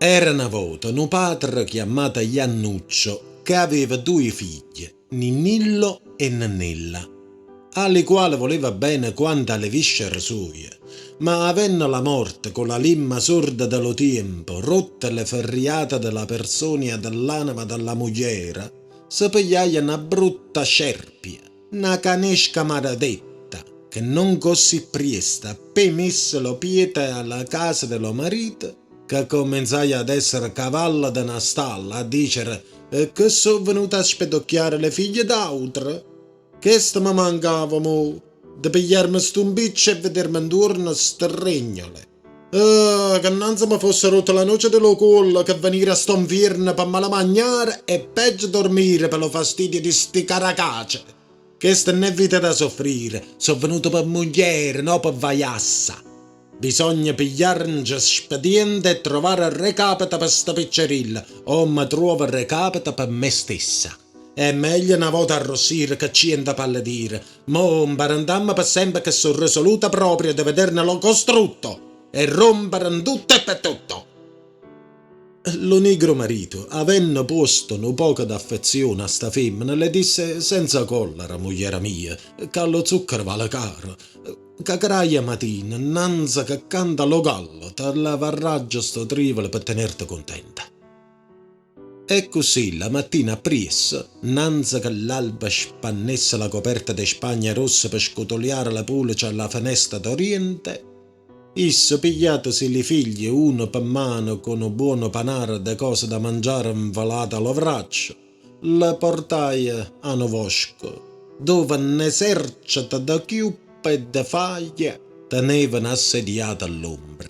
Era una volta un padre chiamato Iannuccio che aveva due figlie, Ninnillo e Nannella, alle quali voleva bene quanto alle viscere sue, ma avendo la morte con la lima sorda dello tempo rotte le ferriate della persona e dell'anima della moglie, si pigliaia una brutta scerpia, una canesca maledetta, che non così presta per messe piede alla casa dello marito, che cominciai ad essere cavallo da una stalla a dire che sono venuta a spedocchiare le figlie d'altre. Che sta mi mancava, mo, di pigliarmi stumpiccio e vedermi intorno sterregnole. Che non se mi fosse rotta la noce dello collo che venire a stonfirne per male mangiare e peggio dormire per lo fastidio di sti caracace. Che sta ne vita da soffrire, sono venuto per mogliere, no per vaiassa. Bisogna pigliarci spediente e trovare il recapita per sta piccerilla, o mi trovo il recapita per me stessa. È meglio una volta arrossire che cento palledire. Mo imparandammo per sempre che sono risoluta proprio di vedernelo costrutto e rompere in tutto e per tutto. Lo negro marito, avendo posto un poco d'affezione a sta femmina, le disse senza collera, mogliera mia, che lo zucchero vale caro, che graia mattina, nanza che canta lo gallo, te la varraggio sto trivolo per tenerti contenta. E così la mattina appresso, nanza che l'alba spannesse la coperta di spagna rossa per scotoliare la pulce alla finestra d'oriente, isso pigliatosi le figlie uno per mano con un buono panare de cose da mangiare involate allo braccio, le portai a Novosco, dove un esercito da chiuppe e de faglie tenevano assediate all'ombra.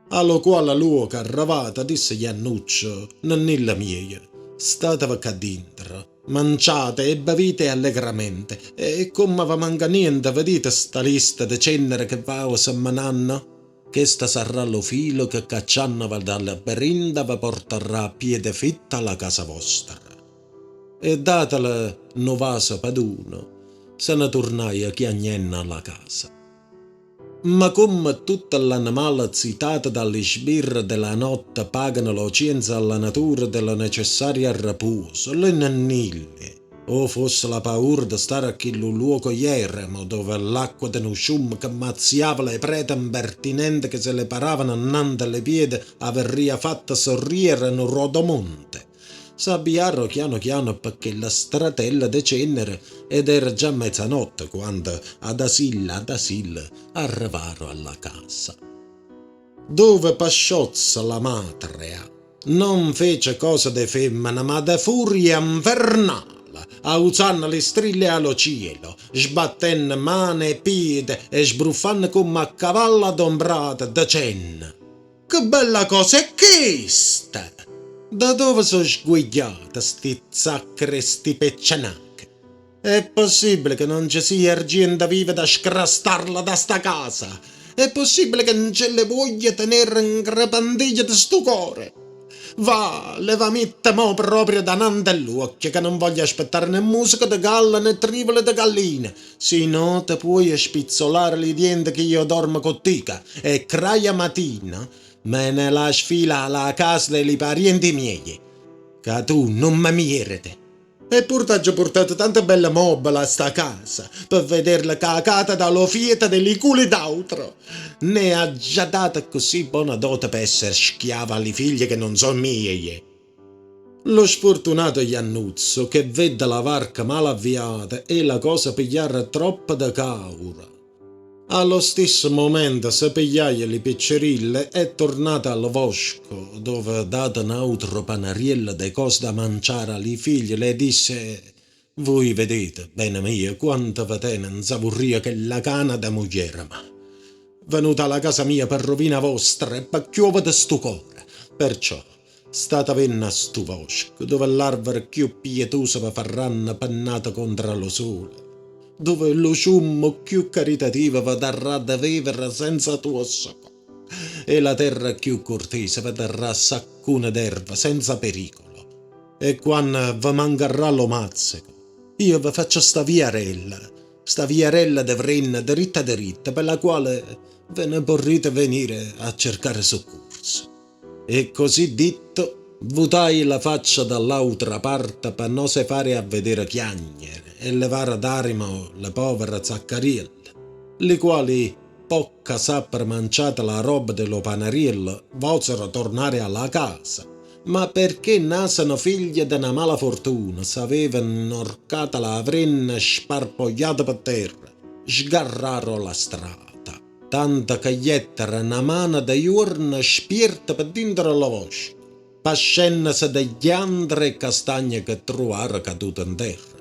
Allo quale l'uoca arravata disse Iannuccio, nonnilla mia, statevi qua dentro, mangiate e bevite allegramente, e come vi manca niente, vedete sta lista di cenere che va semmananno? Che sta sarà lo filo che cacciandovi dalla berinda vi porterà a piede fitta alla casa vostra. E datele no vaso per uno, se ne tornai a chiagnenna alla casa. Ma come tutte le animali zitate dalle sbirre della notte pagano l'ocenza alla natura della necessaria riposo, le nannille, o fosse la paura di stare a quel luogo eremo dove l'acqua di un sciume che mazziava le prete impertinenti che se le paravano annante le piedi averria fatta sorrire in un rodomonte. S'avviarono piano piano perché la stratella de cenere ed era già mezzanotte quando ad asil arrivarono alla casa. Dove pasciozza la matrea non fece cosa de femmina ma de furia infernale, alzando le strile allo cielo, sbattendo mani e piedi e sbruffando come a cavallo adombrata de cenna. Che bella cosa è questa! Da dove sono sguigliate sti zaccheri e sti peccianacche? È possibile che non ci sia argento viva da scrastarla da sta casa? È possibile che non ce le voglia tenere in crepandiglia di sto cuore? Va, levamitte mo proprio davanti all'occhio che non voglio aspettare né musica de galla né trivole de galline, se no te puoi spizzolare i denti che io dormo cottica e craia mattina me ne la sfila alla casa dei parienti miei, che tu non mi meriti. Eppur t'ho portato tanta bella mobile a sta casa, per vederla cacata dallo fieta degli culi d'autro. Ne ha già data così buona dote per essere schiava alle figlie che non sono mie. Lo sfortunato Iannuzzo, che vede la varca mal avviata e la cosa pigliare troppo da caura, allo stesso momento si pigliaia le piccerille e tornata al Vosco, dove data un altro panariello de cose da mangiare alle figlie, le disse: voi vedete, bene mia, quanto vi tenen savurria che la cana da moglie, ma venuta alla casa mia per rovina vostra e per chiova de sto cuore. Perciò stata venna a sto Vosco, dove l'arbore più pietosa vi faranno pennata contro lo sole, dove lo sciummo più caritativo vi darà da vivere senza tuosso, e la terra più cortese vi darà saccune d'erba senza pericolo. E quando vi mancherà lo mazzico, io vi faccio sta viarella de vrenna diritta, per la quale ve ne porrete venire a cercare soccorso. E così detto, vutai la faccia dall'altra parte per non se fare a vedere chiagnere e levare d'animo le povere Zaccarielle, le quali, pocca sapere manciata la roba dello panariello, vossero tornare alla casa, ma perché nasano figlie di una mala fortuna, s'avevano inorcata la vrenna sparpogliata per terra, sgarraro la strada. Tanta che jettera una mano da giorno spirta per dentro la voce, pascennasi degli andri e castagne che trovare cadute in terra.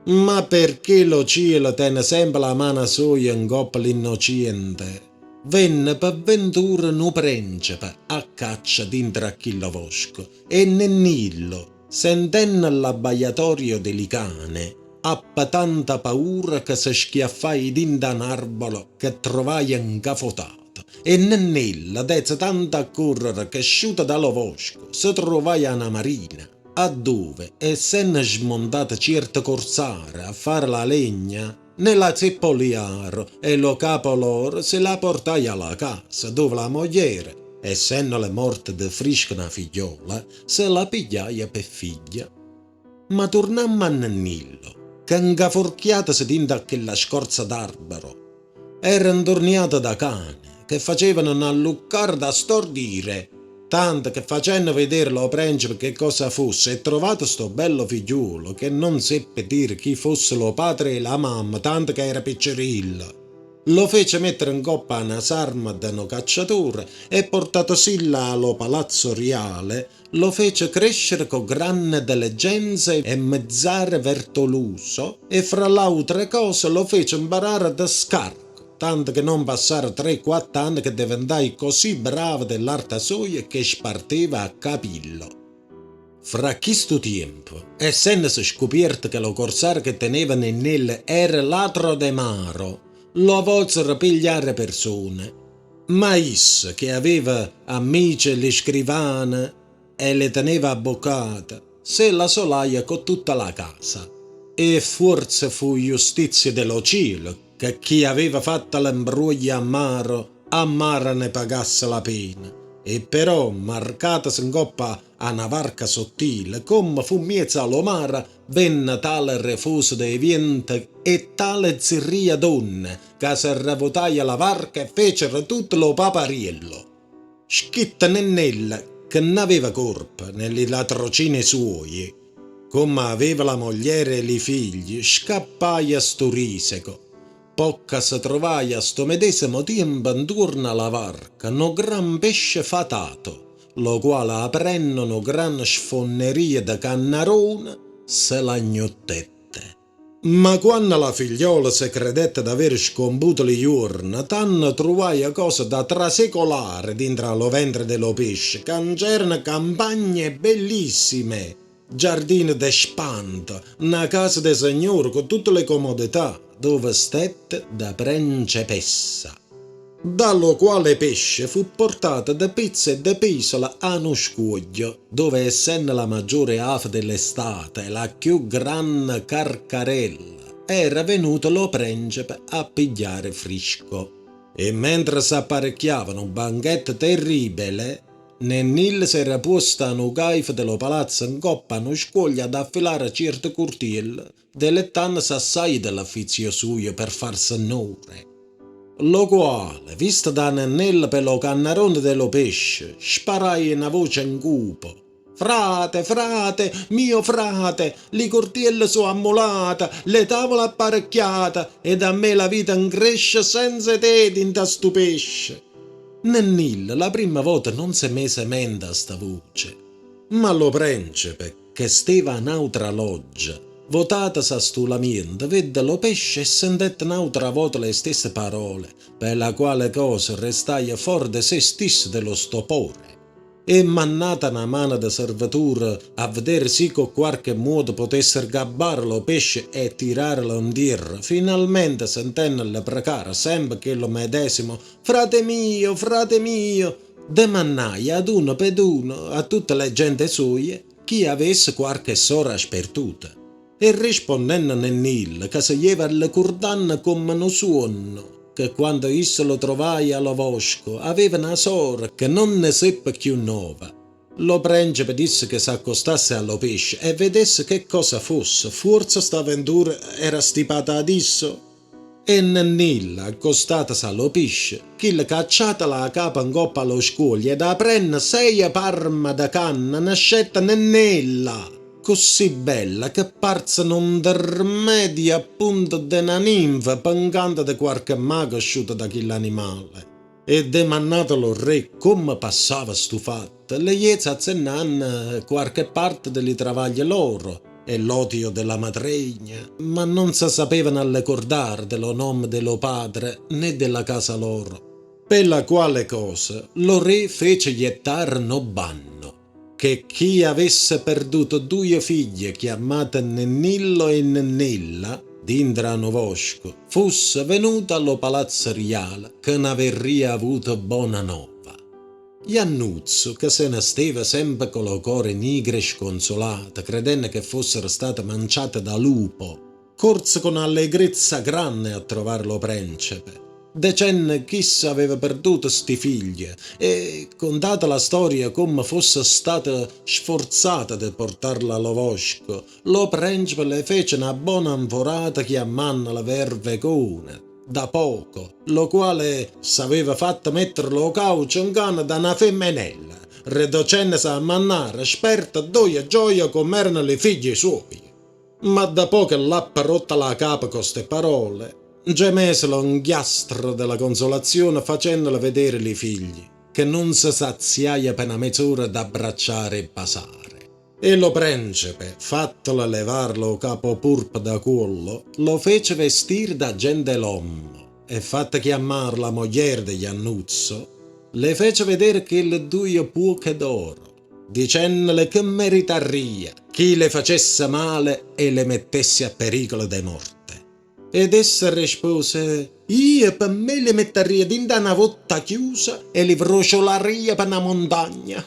Ma perché lo cielo tiene sempre la mano sua in coppa l'innocente? Venne per ventura nu principe a caccia dentro a quello bosco e Nennillo, sentendo l'abbaiatorio delle cane, appa tanta paura che si schiaffai dentro un arbolo che trovai incafotato. E Nennilla dece tanto a correre che sciuta dallo bosco si trovai a una marina, a dove, essendo smontata certe corsare a fare la legna, nella zeppoliaro e lo capo loro se la portai alla casa, dove la mogliere, essendo le morte di frisca una figliola, se la pigliaia per figlia. Ma tornammo a Nannillo, che ingaforchiatasi dinto a quella scorza d'arbero, era indorniata da cane, che facevano un alluccar da stordire, tanto che facendo vedere lo principe che cosa fosse e trovato sto bello figliuolo che non seppe dire chi fosse lo padre e la mamma, tanto che era piccerilla. Lo fece mettere in coppa a una sarma da no cacciatore e portato silla allo palazzo reale, lo fece crescere con grande diligenza e mezzare vertoluso e fra l'altre cose lo fece imparare da scarto, tanto che non passare 3-4 anni che diventai così bravo dell'arte sua che sparteva a capillo. Fra questo tempo, essendosi scoperto che lo corsaro che teneva nel era ladro de maro, lo volsero pigliare persone. Ma is, che aveva amici le scrivane e le teneva avvocate, se la solaia con tutta la casa. E forse fu giustizia dello cielo che chi aveva fatto l'imbruglia a mare ne pagasse la pena. E però, marcatasi in coppa a una varca sottile, come fu miezza all'omara, venne tale refuso dei venti e tale zirria donne, che si ravotaia la varca e fecero tutto lo papariello. Schitta Nennella, che n'aveva corpo nelle latrocine suoi, come aveva la mogliere e i figli, scappai a sto riseco. Pocca si trovai a sto medesimo tempo intorno alla varca no gran pesce fatato, lo quale aprendo no gran sfonneria da cannarone se l'agnottette. Ma quando la figliola si credette d'aver scombuto le giorna, tanto trovai a cosa da trasecolare dentro allo ventre dello pesce, che c'erano campagne bellissime, giardini de spanto, una casa de signore con tutte le comodità, dove stette da principessa. Dallo quale pesce fu portata da pizza e da pisola a uno scoglio, dove essendo la maggiore ave dell'estate e la più gran carcarella, era venuto lo principe a pigliare frisco. E mentre s'apparecchiavano un banchetto terribile, Nennil si era posta a un caif dello palazzo in coppa a uno scoglio ad affilare certe curtielle, delettandosi assai dell'affizio suo per farsi onore. Lo quale, vista da Nennella per lo cannarone dello pesce, sparai una voce in cupo. Frate, frate, mio frate, le cortielle sono ammolate, le tavole apparecchiate, ed a me la vita incresce senza te dinta stu pesce. Nennilla la prima volta non si mise mente a sta voce, ma lo principe, che steva a un'altra loggia, votatasi a sto lamento, vede lo pesce e sentette un'altra volta le stesse parole, per la quale cosa restai fuori de se stesso dello stopore. E mannata una mano da servitore a vedere se con qualche modo potesse gabbare lo pesce e tirarlo in terra, finalmente sentendole pregare sempre che lo medesimo frate mio, demannai ad uno per uno a tutte le gente sue chi avesse qualche sora sperduta. E rispondendo Nennil che si lleva le curdanne come no suono, che quando io lo trovai allo bosco aveva una sora che non ne seppe più nova Lo principe disse che s'accostasse allo pesce e vedesse che cosa fosse. Forse sta avventura era stipata adesso. E Nannilla, accostatasi allo pesce, chi le cacciata la capa in coppa allo scuoglio ed aprenna 6 parma da canna, nascetta Nannella, così bella che parse non dermedia appunto de una ninfa panganta di qualche mago asciutta da quell'animale. E demannato lo re come passava stufato, le iezza accennanno qualche parte delle travaglie loro e l'odio della madregna, ma non si sapevano ricordare dello nome dello padre né della casa loro. Per la quale cosa lo re fece gettare no banno, che chi avesse perduto 2 figlie chiamate Nennillo e Nennilla, d'indrano vosco, fosse venuto allo palazzo reale che n'averria avuto buona nova. Iannuzzo, che se ne steva sempre con lo cuore nigro e sconsolato, credendo che fossero state mangiate da lupo, corse con allegrezza grande a trovare lo principe. Decenne chissà aveva perduto sti figli e, contata la storia come fosse stata sforzata di portarla allo vosco, lo principe le fece una buona anforata chiamando la vervecona da poco, lo quale s'aveva fatto mettere lo caucio in canna da una femminella, riducendosi a mannare sperta doia gioia come erano le figlie suoi. Ma da poco l'ha rotta la capa con ste parole, gemeselo un ghiastro della consolazione facendole vedere le figli, che non si saziaia per una mezz'ora d'abbracciare e basare. E lo principe, fattolo levar lo capo purp da collo, lo fece vestir da gentilommo e fatta chiamar la moglie di Iannuzzo, le fece vedere che le 2 buche d'oro, dicendole che meritaria chi le facesse male e le mettesse a pericolo di morte. Ed essa rispose: io per me le metteria dinda una votta chiusa e li vrociolaria per una montagna.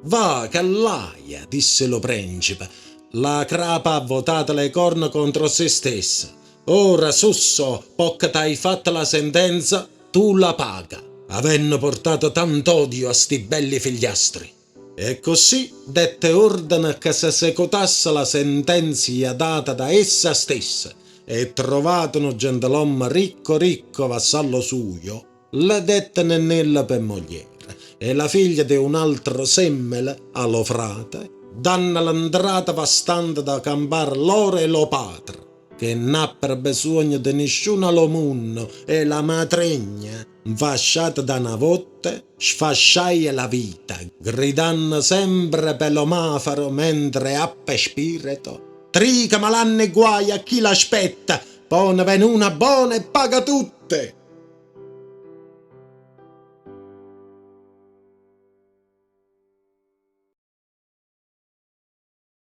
Va, callaia, disse lo principe, la crapa ha votato le corna contro se stessa. Ora, Susso, pocché t'hai fatta la sentenza, tu la paga, avendo portato tant'odio a sti belli figliastri. E così dette ordine che si esecotasse la sentenza data da essa stessa, e trovato un gentiluomo ricco vassallo suo, le dette Nennilla per moglie, e la figlia di un altro semmele allo frate, danno l'entrata bastante da campar loro e lo padre, che n'ha per bisogno di nessuno lo munno, e la matrigna, fasciata da una votte, sfasciaia la vita, gridando sempre per l'omafaro mentre appe spirito. Trica malanne guai a chi l'aspetta, poi ne ven una buona e paga tutte.